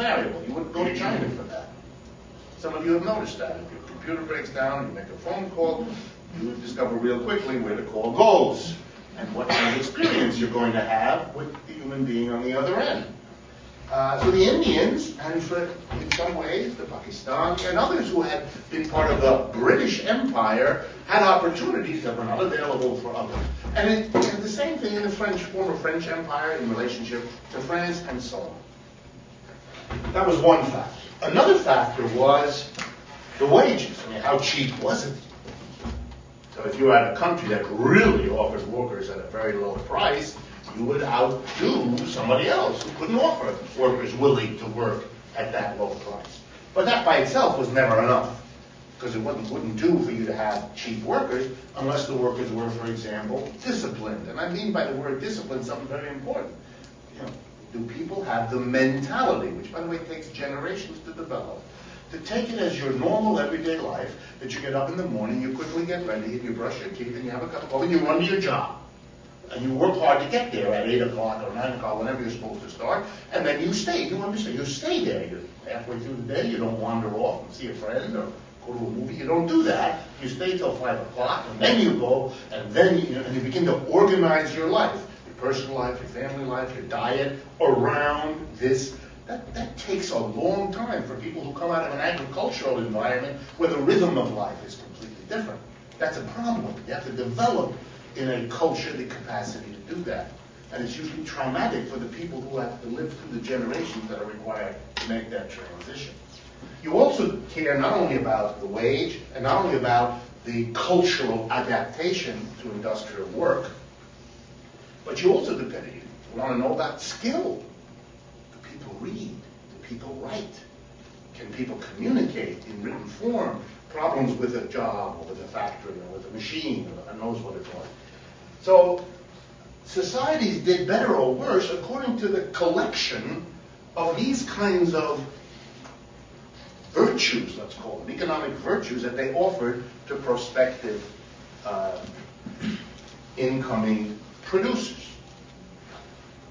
variable. You wouldn't go to China for that. Some of you have noticed that. If your computer breaks down, you make a phone call, you would discover real quickly where the call goes and what kind of experience you're going to have with the human being on the other end. So the Indians, and in some ways the Pakistani and others who had been part of the British Empire, had opportunities that were not available for others. And it had the same thing in the former French Empire in relationship to France and so on. That was one factor. Another factor was the wages. I mean, how cheap was it? So if you had a country that really offered workers at a very low price, you would outdo somebody else who couldn't offer workers willing to work at that low price. But that by itself was never enough, because it wouldn't do for you to have cheap workers unless the workers were, for example, disciplined. And I mean by the word discipline something very important. You know, do people have the mentality, which by the way takes generations to develop, to take it as your normal everyday life, that you get up in the morning, you quickly get ready, and you brush your teeth, and you have a cup of coffee, and you run to your job. And you work hard to get there at 8 o'clock or 9 o'clock, whenever you're supposed to start, and then you stay. You understand? You stay there. You're halfway through the day. You don't wander off and see a friend or go to a movie. You don't do that. You stay till 5 o'clock, and then you go, and then you begin to organize your life, your personal life, your family life, your diet, around this. That takes a long time for people who come out of an agricultural environment where the rhythm of life is completely different. That's a problem. You have to develop in a culture the capacity to do that. And it's usually traumatic for the people who have to live through the generations that are required to make that transition. You also care not only about the wage and not only about the cultural adaptation to industrial work, but you also want to know about skill. Do people read? Do people write? Can people communicate in written form? Problems with a job or with a factory or with a machine, or knows what it's like. So societies did better or worse according to the collection of these kinds of virtues, let's call them, economic virtues that they offered to prospective incoming producers.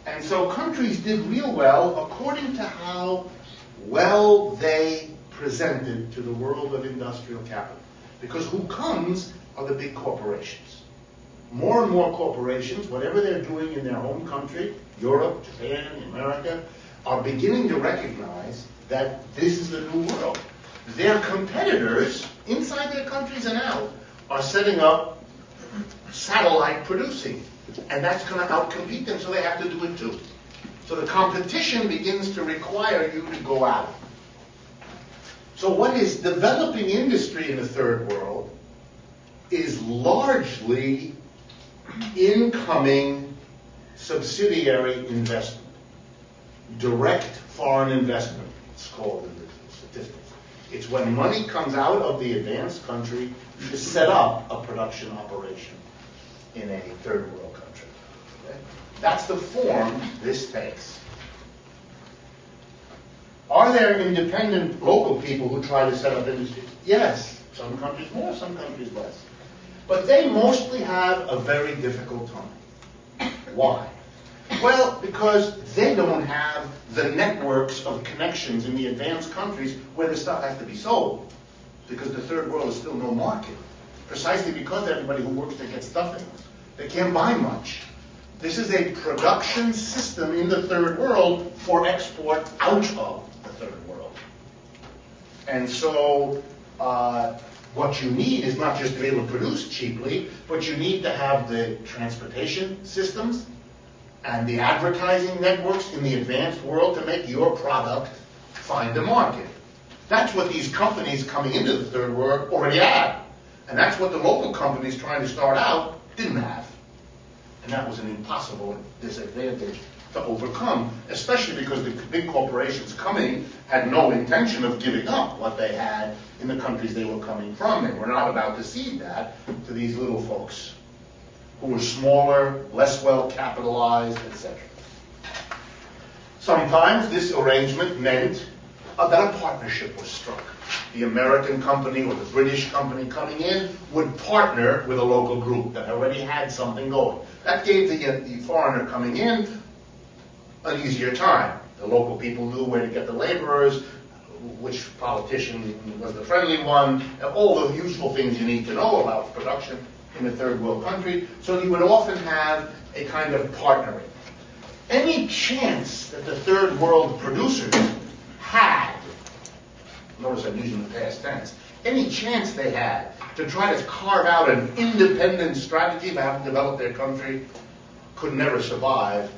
And so countries did real well according to how well they presented to the world of industrial capital. Because who comes are the big corporations. More and more corporations, whatever they're doing in their home country, Europe, Japan, America, are beginning to recognize that this is the new world. Their competitors, inside their countries and out, are setting up satellite producing. And that's going to outcompete them, so they have to do it too. So the competition begins to require you to go out. So what is developing industry in the third world is largely incoming subsidiary investment. Direct foreign investment, it's called in the statistics. It's when money comes out of the advanced country to set up a production operation in a third world country. Okay? That's the form this takes. Are there independent local people who try to set up industries? Yes. Some countries more, some countries less. But they mostly have a very difficult time. Why? Well, because they don't have the networks of connections in the advanced countries where the stuff has to be sold. Because the third world is still no market. Precisely because everybody who works there gets stuff in. They can't buy much. This is a production system in the third world for export out of the third world. And so what you need is not just to be able to produce cheaply, but you need to have the transportation systems and the advertising networks in the advanced world to make your product find a market. That's what these companies coming into the third world already have. And that's what the local companies trying to start out didn't have. And that was an impossible disadvantage to overcome, especially because the big corporations coming had no intention of giving up what they had in the countries they were coming from. They were not about to cede that to these little folks who were smaller, less well capitalized, etc. Sometimes this arrangement meant that a partnership was struck. The American company or the British company coming in would partner with a local group that already had something going. That gave the foreigner coming in an easier time. The local people knew where to get the laborers, which politician was the friendly one, and all the useful things you need to know about production in a third world country. So you would often have a kind of partnering. Any chance that the third world producers had, notice I'm using the past tense, any chance they had to try to carve out an independent strategy for having developed their country could never survive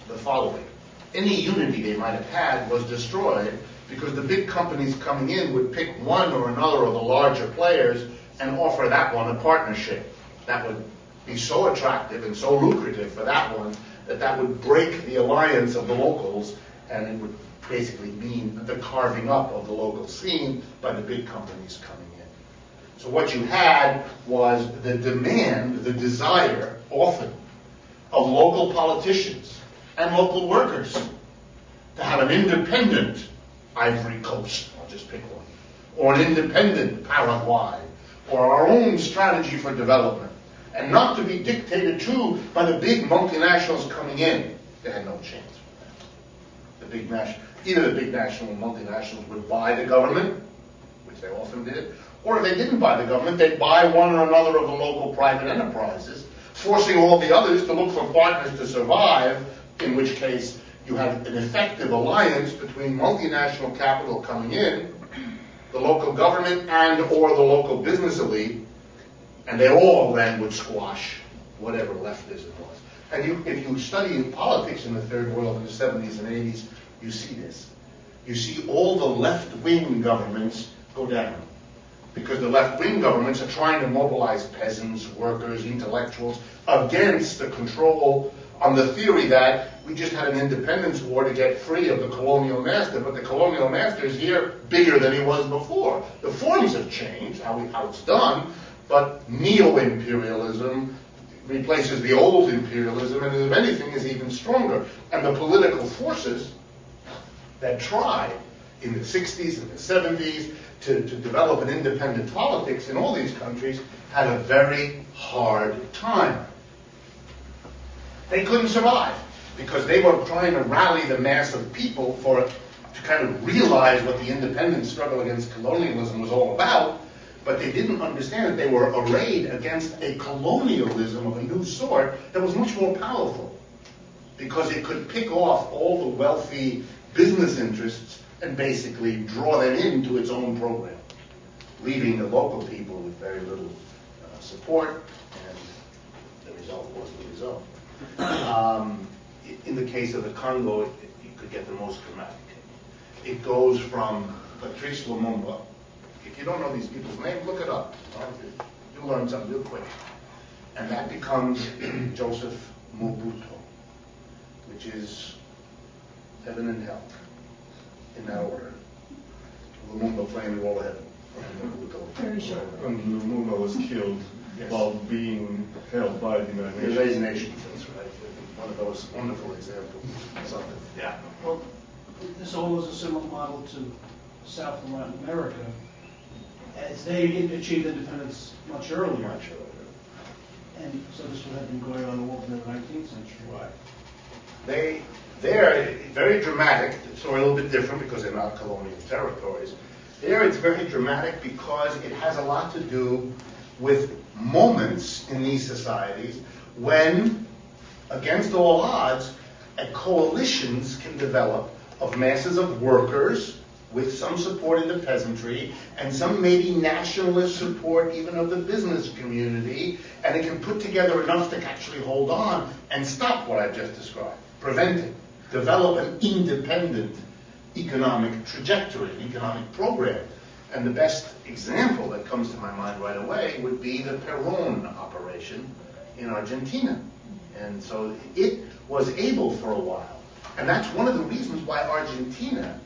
the following. Any unity they might have had was destroyed because the big companies coming in would pick one or another of the larger players and offer that one a partnership. That would be so attractive and so lucrative for that one that that would break the alliance of the locals, and it would basically mean the carving up of the local scene by the big companies coming in. So what you had was the demand, the desire, often, of local politicians and local workers to have an independent Ivory Coast, I'll just pick one, or an independent Paraguay, or our own strategy for development, and not to be dictated to by the big multinationals coming in. They had no chance for that. Either the big national and multinationals would buy the government, which they often did, or if they didn't buy the government, they'd buy one or another of the local private enterprises, forcing all the others to look for partners to survive, in which case you have an effective alliance between multinational capital coming in, the local government, and or the local business elite, and they all then would squash whatever leftism was. And if you study politics in the third world in the 70s and 80s, you see this. You see all the left-wing governments go down. Because the left-wing governments are trying to mobilize peasants, workers, intellectuals against the control on the theory that we just had an independence war to get free of the colonial master, but the colonial master is here bigger than he was before. The forms have changed, how it's done, but neo-imperialism replaces the old imperialism, and if anything is even stronger. And the political forces that tried in the 60s and the 70s to develop an independent politics in all these countries had a very hard time. They couldn't survive because they were trying to rally the mass of people to kind of realize what the independence struggle against colonialism was all about, but they didn't understand that they were arrayed against a colonialism of a new sort that was much more powerful because it could pick off all the wealthy business interests and basically draw them into its own program, leaving the local people with very little support, and the result was the result. In the case of the Congo, you could get the most dramatic. It goes from Patrice Lumumba. If you don't know these people's names, look it up. You'll learn something real quick. And that becomes Joseph Mobutu, which is heaven and hell, in that order. Lumumba flaming all heaven. Very short. And Lumumba was killed while being held by the United Nations. That's right. One of those wonderful examples. Something. Yeah. Well, this all is a similar model to South and Latin America, as they achieved independence much earlier. And so this would have been going on all in the 19th century. Right. They're very dramatic. So a little bit different because they're not colonial territories. There it's very dramatic because it has a lot to do with moments in these societies when, against all odds, coalitions can develop of masses of workers with some support in the peasantry and some maybe nationalist support even of the business community, and it can put together enough to actually hold on and stop what I've just described, prevent it, develop an independent economic trajectory, economic program. And the best example that comes to my mind right away would be the Perón operation in Argentina. And so it was able for a while. And that's one of the reasons why Argentina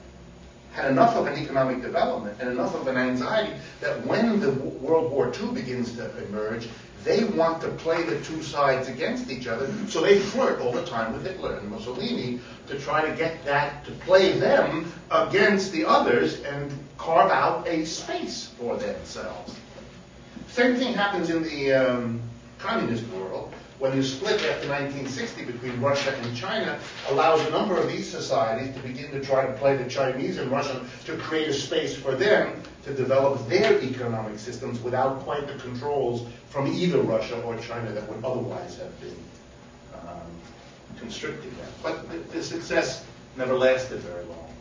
had enough of an economic development and enough of an anxiety that when the World War II begins to emerge, they want to play the two sides against each other. So they flirt all the time with Hitler and Mussolini to try to get that, to play them against the others and carve out a space for themselves. Same thing happens in the communist world, when you split after 1960 between Russia and China, allows a number of these societies to begin to try to play the Chinese and Russian to create a space for them to develop their economic systems without quite the controls from either Russia or China that would otherwise have been constricting them. But the success never lasted very long.